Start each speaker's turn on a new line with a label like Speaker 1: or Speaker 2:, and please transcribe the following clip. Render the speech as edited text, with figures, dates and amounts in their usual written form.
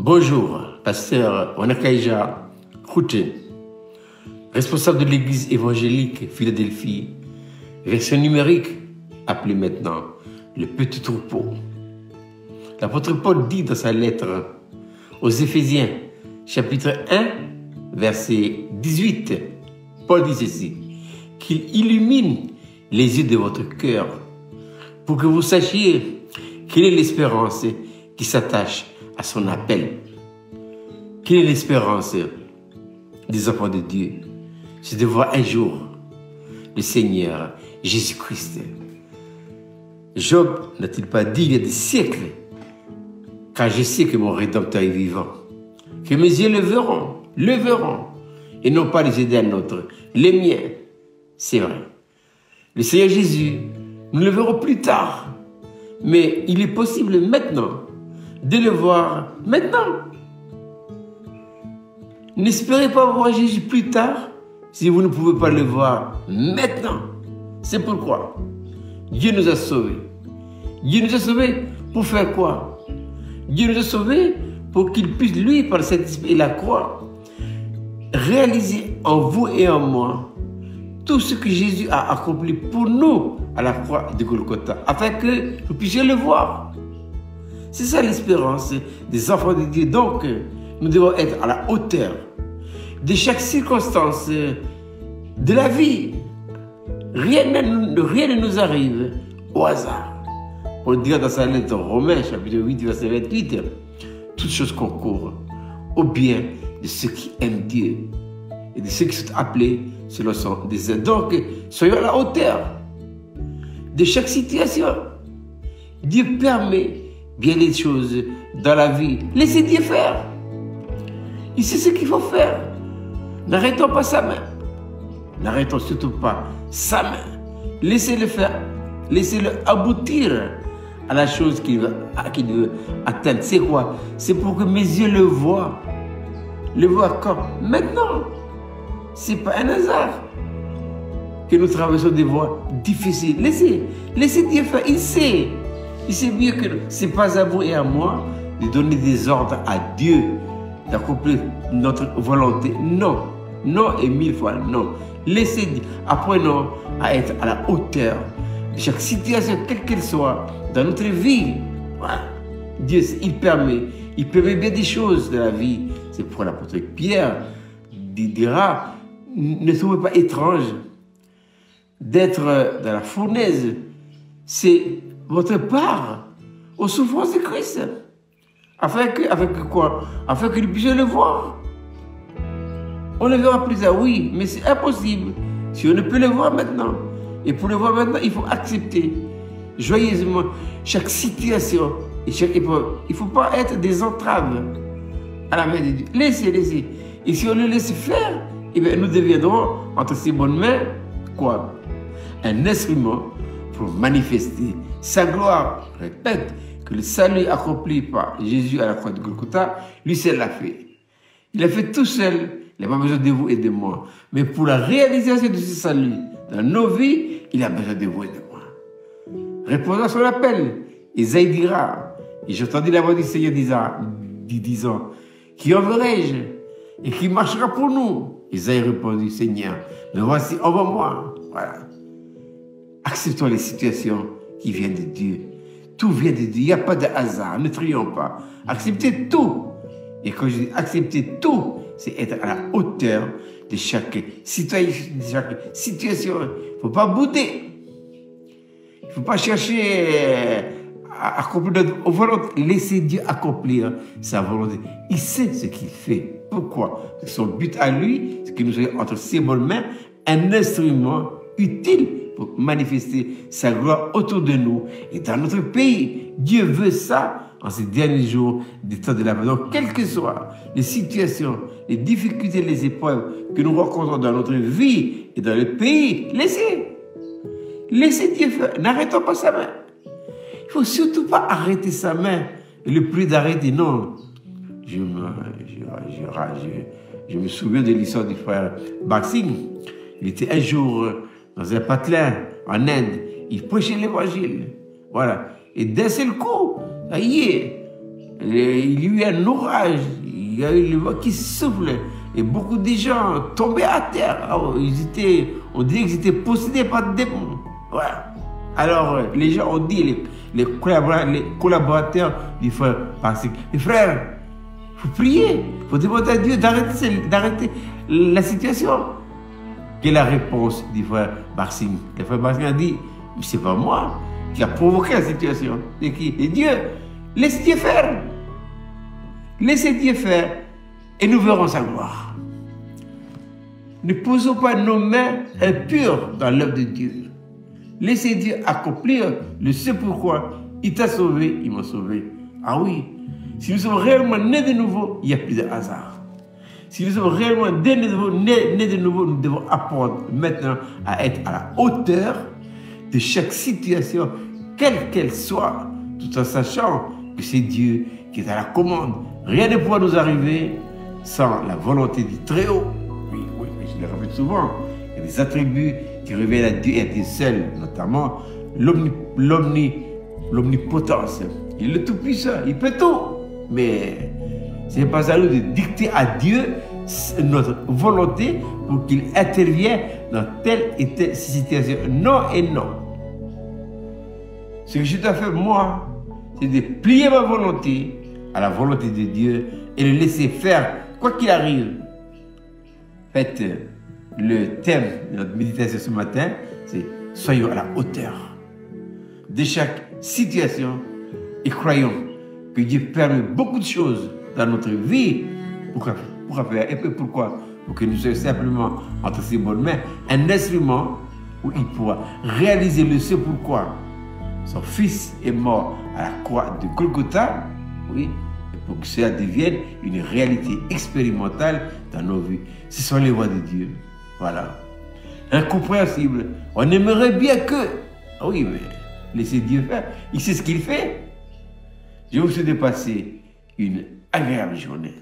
Speaker 1: Bonjour, pasteur Onakaija Khouté, responsable de l'église évangélique Philadelphie, version numérique, appelée maintenant le petit troupeau. L'apôtre Paul dit dans sa lettre aux Éphésiens, chapitre 1, verset 18, Paul dit ceci, qu'il illumine les yeux de votre cœur pour que vous sachiez quelle est l'espérance qui s'attache à son appel. Quelle est l'espérance des enfants de Dieu? C'est de voir un jour le Seigneur Jésus-Christ. Job n'a-t-il pas dit il y a des siècles, car je sais que mon Rédempteur est vivant, que mes yeux le verront, et non pas les yeux d'un autre, les miens. C'est vrai. Le Seigneur Jésus, nous le verrons plus tard, mais il est possible maintenant de le voir maintenant. N'espérez pas voir Jésus plus tard si vous ne pouvez pas le voir maintenant. C'est pourquoi Dieu nous a sauvés. Dieu nous a sauvés pour faire quoi? Dieu nous a sauvés pour qu'il puisse, lui, par le Saint-Esprit et la croix, réaliser en vous et en moi tout ce que Jésus a accompli pour nous à la croix de Golgotha, afin que vous puissiez le voir. C'est ça l'espérance des enfants de Dieu. Donc, nous devons être à la hauteur de chaque circonstance de la vie. Rien ne nous arrive au hasard. Pour dire dans sa lettre Romains, chapitre 8, verset 28, toutes choses concourent au bien de ceux qui aiment Dieu et de ceux qui sont appelés selon son désir. Donc, soyons à la hauteur de chaque situation. Dieu permet bien les choses dans la vie. Laissez Dieu faire. Il sait ce qu'il faut faire. N'arrêtons pas sa main. N'arrêtons surtout pas sa main. Laissez-le faire. Laissez-le aboutir à la chose qu'il veut atteindre. C'est quoi? C'est pour que mes yeux le voient. Le voient quand? Maintenant. Ce n'est pas un hasard que nous traversons des voies difficiles. Laissez Dieu faire. Il sait mieux que nous. Ce n'est pas à vous et à moi de donner des ordres à Dieu, d'accomplir notre volonté. Non. Non et mille fois non. Laissez Dieu. Apprenons à être à la hauteur de chaque situation, quelle qu'elle soit, dans notre vie. Voilà. Dieu, il permet bien des choses de la vie. C'est pour l'apôtre Pierre dira, ne trouvez pas étrange d'être dans la fournaise. C'est votre part aux souffrances de Christ. Afin que quoi? Afin que nous puissions le voir. On le verra plus tard, oui, mais c'est impossible si on ne peut le voir maintenant. Et pour le voir maintenant, il faut accepter joyeusement chaque situation et chaque épreuve. Il ne faut pas être des entraves à la main de Dieu. Laissez. Et si on le laisse faire, eh bien, nous deviendrons entre ses bonnes mains, quoi? Un instrument pour manifester sa gloire. Je répète que le salut accompli par Jésus à la croix de Golgotha, lui seul l'a fait. Il l'a fait tout seul. Il n'a pas besoin de vous et de moi. Mais pour la réalisation de ce salut dans nos vies, il a besoin de vous et de moi. Répondant à son appel, Isaïe dira, et j'ai entendu la voix du Seigneur disant, qui enverrai-je et qui marchera pour nous? Isaïe répondit, Seigneur, me voici, envoie-moi. Voilà. Acceptons les situations qui viennent de Dieu. Tout vient de Dieu. Il n'y a pas de hasard. Ne trions pas. Acceptez tout. Et quand je dis accepter tout, c'est être à la hauteur de chaque situation. Il ne faut pas bouder. Il ne faut pas chercher à accomplir notre volonté. Laissez Dieu accomplir sa volonté. Il sait ce qu'il fait. Pourquoi? Son but à lui, c'est que nous soyons entre ses bonnes mains un instrument utile pour manifester sa gloire autour de nous et dans notre pays. Dieu veut ça en ces derniers jours des temps de la vie. Donc, quelles que soient les situations, les difficultés, les épreuves que nous rencontrons dans notre vie et dans le pays, laissez Dieu faire. N'arrêtons pas sa main. Il ne faut surtout pas arrêter sa main. Et le plus d'arrêter, non. Je me souviens de l'histoire du frère Baxing. Il était un jour dans un patelin en Inde. Il prêchait l'évangile. Voilà. Et d'un seul coup, ça y est, il y a eu un orage, il y a eu le vent qui souffle, et beaucoup de gens tombaient à terre. Alors, on disait qu'ils étaient possédés par des démons. Voilà. Alors, les gens ont dit, les collaborateurs du frère Barsing, les frères, il faut prier, il faut demander à Dieu d'arrêter la situation. Quelle est la réponse du frère Barsing? Le frère Barsing a dit, c'est pas moi qui a provoqué la situation. C'est qui? Et Dieu. Laissez Dieu faire. Laissez Dieu faire et nous verrons sa gloire. Ne posons pas nos mains impures dans l'œuvre de Dieu. Laissez Dieu accomplir le ce pourquoi il t'a sauvé, il m'a sauvé. Ah oui, si nous sommes réellement nés de nouveau, il n'y a plus de hasard. Si nous sommes réellement nés de nouveau, nous devons apprendre maintenant à être à la hauteur de chaque situation, quelle qu'elle soit, tout en sachant que c'est Dieu qui est à la commande. Rien ne pourra nous arriver sans la volonté du Très-Haut. Oui, je le répète souvent. Il y a des attributs qui révèlent à Dieu et à Dieu seul, notamment l'omnipotence. Il est le Tout-Puissant, il peut tout. Mais ce n'est pas à nous de dicter à Dieu notre volonté pour qu'il intervienne dans telle et telle situation. Non et non. Ce que je dois faire, moi, c'est de plier ma volonté à la volonté de Dieu et le laisser faire quoi qu'il arrive. Faites le thème de notre méditation ce matin, c'est soyons à la hauteur de chaque situation et croyons que Dieu permet beaucoup de choses dans notre vie. Pourquoi faire? Et puis pourquoi? Pour que nous soyons simplement entre ses bonnes mains un instrument où il pourra réaliser le ce pourquoi son fils est mort à la croix de Golgotha, oui, et pour que cela devienne une réalité expérimentale dans nos vies. Ce sont les voies de Dieu. Voilà. Incompréhensible. On aimerait bien que... Oui, mais laissez Dieu faire. Il sait ce qu'il fait. Je vous souhaite de passer une agréable journée.